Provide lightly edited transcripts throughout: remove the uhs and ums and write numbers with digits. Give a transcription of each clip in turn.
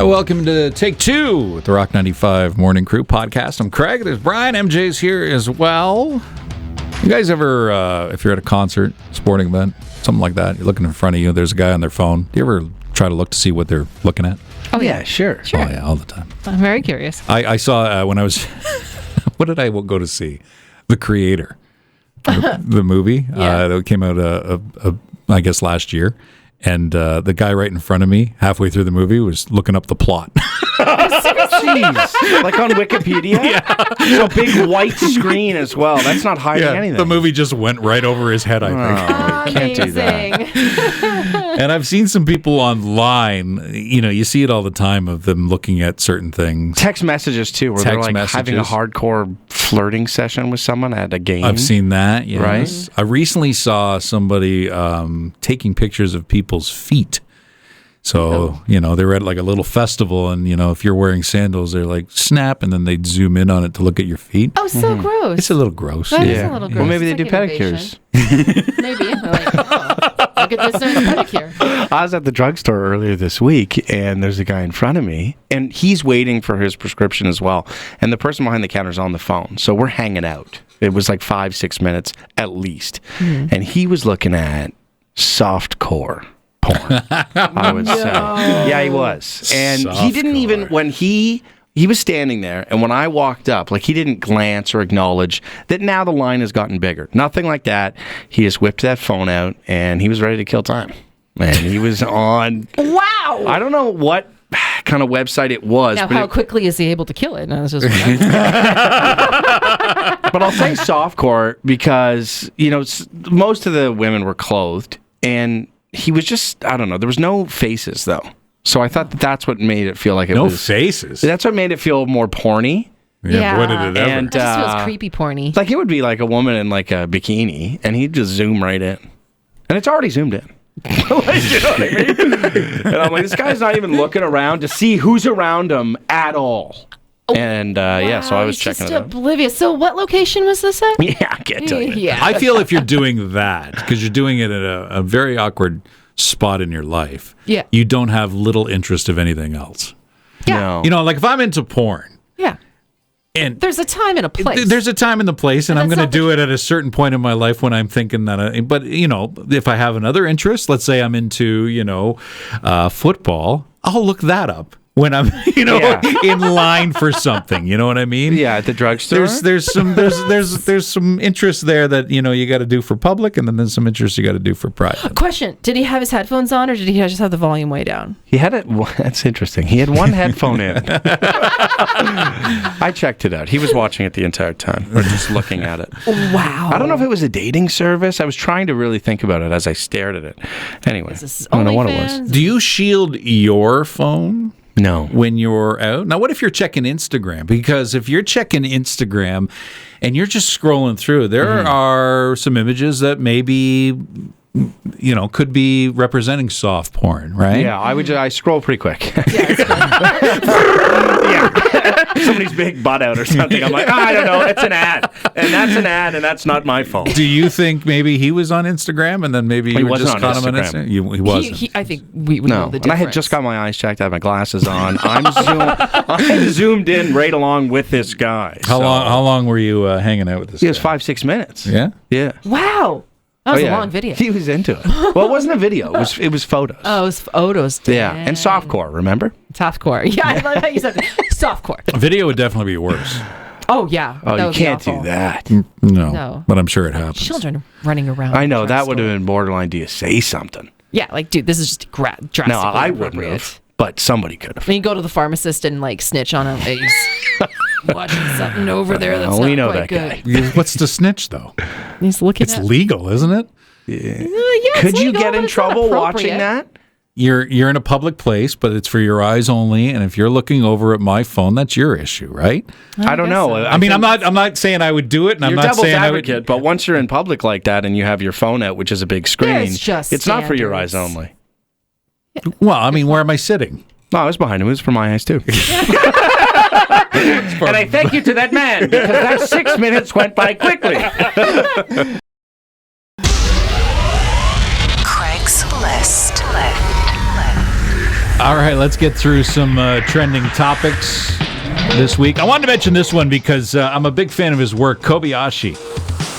Welcome to Take Two with the Rock 95 Morning Crew podcast. I'm Craig. There's Brian. MJ's here as well. You guys ever, if you're at a concert, sporting event, something like that, you're looking in front of you, there's a guy on their phone. Do you ever try to look to see what they're looking at? Oh, yeah, sure. Oh, yeah, all the time. I'm very curious. I saw when I was, what did I go to see? The Creator, the movie that came out, I guess, last year. And the guy right in front of me, halfway through the movie, was looking up the plot. Jeez. Like on Wikipedia? Yeah. So big white screen as well. That's not hiding anything. The movie just went right over his head, I think. Can't do that. And I've seen some people online, you see it all the time of them looking at certain things. Text messages, too, where they're like having a hardcore flirting session with someone at a game. I've seen that, yes. Right? I recently saw somebody taking pictures of people's feet. So, they were at like a little festival and, if you're wearing sandals, they're like snap and then they'd zoom in on it to look at your feet. Oh, so gross. It's a little gross. That is a little gross. Well, maybe they It's do pedicures. Maybe. Look at this nice pedicure. I was at the drugstore earlier this week, and there's a guy in front of me, and he's waiting for his prescription as well. And the person behind the counter is on the phone, so we're hanging out. It was like 5-6 minutes at least. And he was looking at softcore porn, I would say. Yeah, he was. And he didn't even, when he was standing there, and when I walked up, like he didn't glance or acknowledge that now the line has gotten bigger. Nothing like that. He just whipped that phone out, and he was ready to kill time. And he was on... Wow! I don't know what kind of website it was. Now, but how quickly is he able to kill it? I was just But I'll say softcore because, most of the women were clothed, and he was just, I don't know, there was no faces, though. So I thought that's what made it feel like it was... No faces? That's what made it feel more porny. Yeah. What did it ever? And, it just feels creepy porny. Like, it would be like a woman in, like, a bikini, and he'd just zoom right in. And it's already zoomed in. You know what I mean? And I'm like, this guy's not even looking around to see who's around him at all. And, so I was checking it out. Oblivious. So what location was this at? Yeah, I can't tell you. Yeah. I feel if you're doing that, because you're doing it at a very awkward spot in your life, you don't have little interest of anything else. Yeah. No. Like if I'm into porn. Yeah. And there's a time and a place. There's a time and the place, and I'm going to do it at a certain point in my life when I'm thinking that. But if I have another interest, let's say I'm into football, I'll look that up when I'm in line for something. You know what I mean? Yeah, at the drugstore. There's some interest there that you got to do for public, and then there's some interest you got to do for private. Question: did he have his headphones on, or did he just have the volume way down? He had it. That's interesting. He had one headphone in. I checked it out. He was watching it the entire time, or just looking at it. Wow. I don't know if it was a dating service. I was trying to really think about it as I stared at it. Anyway, I don't know what it was. Do you shield your phone? No. When you're out? Now, what if you're checking Instagram? Because if you're checking Instagram and you're just scrolling through, there are some images that maybe, could be representing soft porn, right? Yeah, I scroll pretty quick. Somebody's big butt out or something. I'm like, I don't know. It's an ad. And that's an ad, and that's not my phone. Do you think maybe he was on Instagram and then maybe you just caught him on Instagram? He wasn't. I think we know the difference. And I had just got my eyes checked. I had my glasses on. I'm zoomed in right along with this guy. How long were you hanging out with this guy? It was 5-6 minutes. Yeah? Yeah. Wow. That was a long video. He was into it. Well, it wasn't a video. It was photos. Oh, it was photos. Dang. Yeah, and softcore, remember? Softcore. Yeah, I love how you said softcore. Video would definitely be worse. Oh, yeah. Oh, you can't do that. No. But I'm sure it happens. Children running around. I know. That would have been borderline. Do you say something? Yeah, like, dude, this is just drastically No, I wouldn't have. But somebody could have. I mean, you go to the pharmacist and, snitch on him. He's watching something over there that's not quite good. Guy. What's the snitch, though? He's looking It's legal, isn't it? Yeah. Could you get in trouble watching that? You're in a public place, but it's for your eyes only. And if you're looking over at my phone, that's your issue, right? I don't know. So. I'm not saying I would do it, and I'm not saying advocate, I would. But once you're in public like that and you have your phone out, which is a big screen, it's not for your eyes only. Well, I mean, where am I sitting? No, I was behind him. It was for my eyes too. And I thank you to that man because that 6 minutes went by quickly. Craig's List. All right, let's get through some trending topics this week. I wanted to mention this one because I'm a big fan of his work. Kobayashi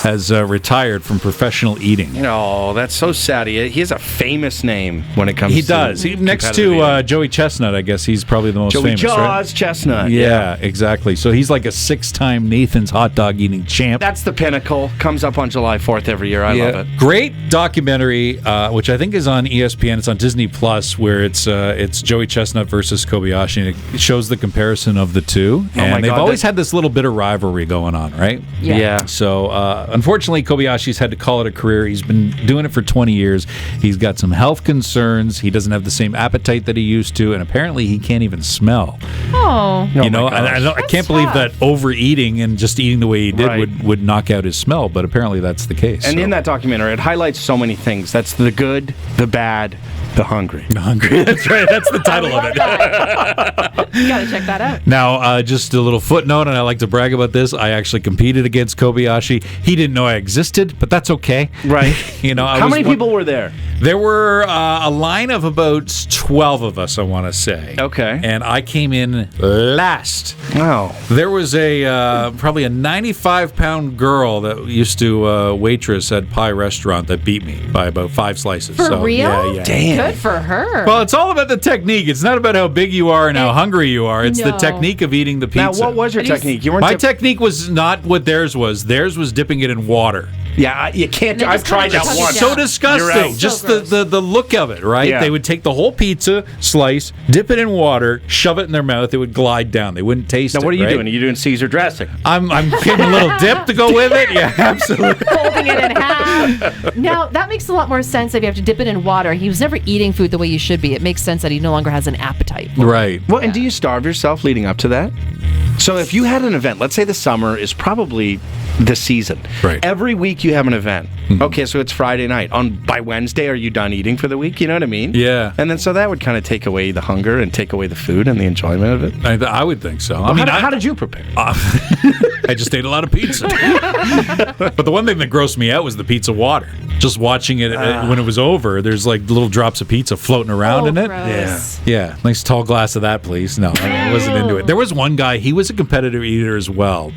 has retired from professional eating. Oh, that's so sad. He has a famous name when it comes to... He does. Next to Joey Chestnut, I guess he's probably the most famous, Jaws right? Chestnut. Yeah, exactly. So he's like a 6-time Nathan's hot dog eating champ. That's the pinnacle. Comes up on July 4th every year. I love it. Great documentary, which I think is on ESPN. It's on Disney Plus, where it's Joey Chestnut versus Kobayashi, and it shows the comparison of the two. And they've always had this little bit of rivalry going on, right? Yeah. So unfortunately, Kobayashi's had to call it a career. He's been doing it for 20 years. He's got some health concerns. He doesn't have the same appetite that he used to, and apparently he can't even smell. Oh. You know, I can't believe that overeating and just eating the way he did would knock out his smell, but apparently that's the case. And in that documentary, it highlights so many things. That's the good, the bad, the hungry. The hungry. That's right. That's the title of it. You gotta check that out. Now, just a little footnote, and I like to brag about this. I actually competed against Kobayashi. He didn't know I existed, but that's okay. Right. How many people were there? There were a line of about 12 of us, I want to say. Okay. And I came in last. Wow. There was probably a 95-pound girl that used to waitress at Pie Restaurant that beat me by about 5 slices. For real? Yeah. Damn. Good for her. Well, it's all about the technique. It's not about how big you are and how hungry you are. It's the technique of eating the pizza. Now, what was your technique? My technique was not what theirs was. Theirs was dipping it in water. Yeah, you can't. I've tried that once. So disgusting. Just the look of it, right? Yeah. They would take the whole pizza slice, dip it in water, shove it in their mouth. It would glide down. They wouldn't taste it. Now, what are you right? doing? Are you doing Caesar dressing? I'm getting a little dip to go with it. Yeah, absolutely. Folding it in half. Now, that makes a lot more sense if you have to dip it in water. He was never eating food the way you should be. It makes sense that he no longer has an appetite. Right. Well, and do you starve yourself leading up to that? So if you had an event, let's say the summer is probably the season. Right. Every week you have an event. Mm-hmm. Okay, so it's Friday night. By Wednesday, are you done eating for the week? You know what I mean? Yeah. And then so that would kind of take away the hunger and take away the food and the enjoyment of it. I would think so. Well, how did you prepare? I just ate a lot of pizza. But the one thing that grossed me out was the pizza water. Just watching it when it was over, there's like little drops of pizza floating around in it. Gross. Yeah. Nice tall glass of that, please. No, I wasn't into it. There was one guy, he was a competitive eater as well.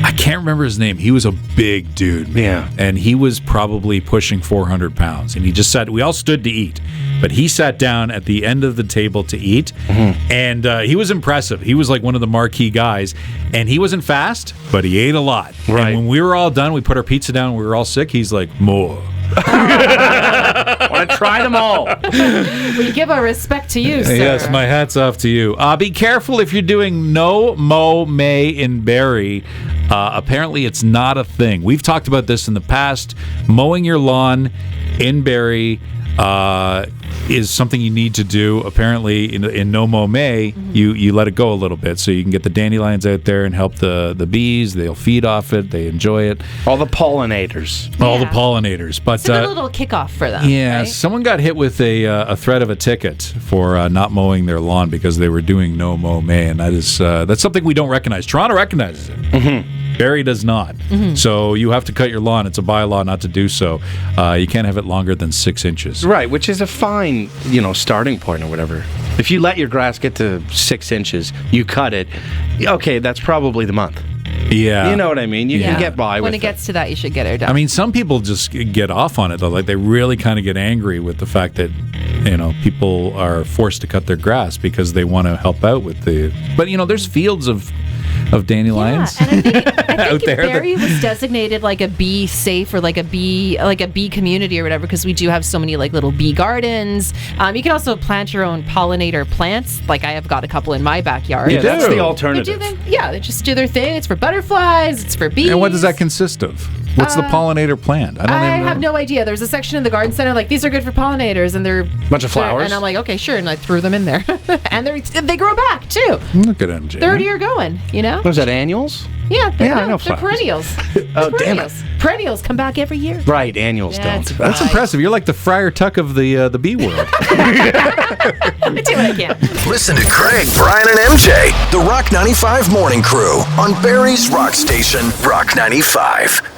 I can't remember his name. He was a big dude. Yeah. And he was probably pushing 400 pounds. And he just sat, we all stood to eat. But he sat down at the end of the table to eat. Mm-hmm. And he was impressive. He was like one of the marquee guys. And he wasn't fast, but he ate a lot. Right. And when we were all done, we put our pizza down, we were all sick. He's like, more. I want to try them all. We give our respect to you, sir. Yes, my hat's off to you. Be careful if you're doing No Mow May in Barrie. Apparently, it's not a thing. We've talked about this in the past. Mowing your lawn in Barrie is something you need to do. Apparently, in No Mow May, you let it go a little bit so you can get the dandelions out there and help the bees. They'll feed off it. They enjoy it. All the pollinators. All the pollinators. But it's a good little kickoff for them. Yeah, right? Someone got hit with a threat of a ticket for not mowing their lawn because they were doing No Mow May, and that's something we don't recognize. Toronto recognizes it. Mm-hmm. Barrie does not. Mm-hmm. So you have to cut your lawn. It's a bylaw not to do so. You can't have it longer than 6 inches. Right, which is a fine, starting point or whatever. If you let your grass get to 6 inches, you cut it. Okay, that's probably the month. Yeah. You know what I mean? You can get by with it. When it gets to that, you should get it done. I mean, some people just get off on it, though. Like, they really kind of get angry with the fact that, people are forced to cut their grass because they want to help out with the... But, there's fields of dandelions and I think out there. Barrie was designated like a bee safe or like a bee community or whatever because we do have so many like little bee gardens. You can also plant your own pollinator plants. Like I have got a couple in my backyard. Yeah, that's the alternative. They just do their thing. It's for butterflies. It's for bees. And what does that consist of? What's the pollinator plant? I have no idea. There's a section in the garden center like these are good for pollinators and they're bunch of flowers. And I'm like, okay, sure, and I threw them in there, and they grow back too. Look at MJ. Third year going, What is that, annuals? Yeah, I know they're flowers. perennials. Oh, damn it. Perennials come back every year. Right, annuals don't. That's impressive. You're like the Friar Tuck of the bee world. I do what I can. Listen to Craig, Brian, and MJ, the Rock 95 Morning Crew on Barrie's Rock Station, Rock 95.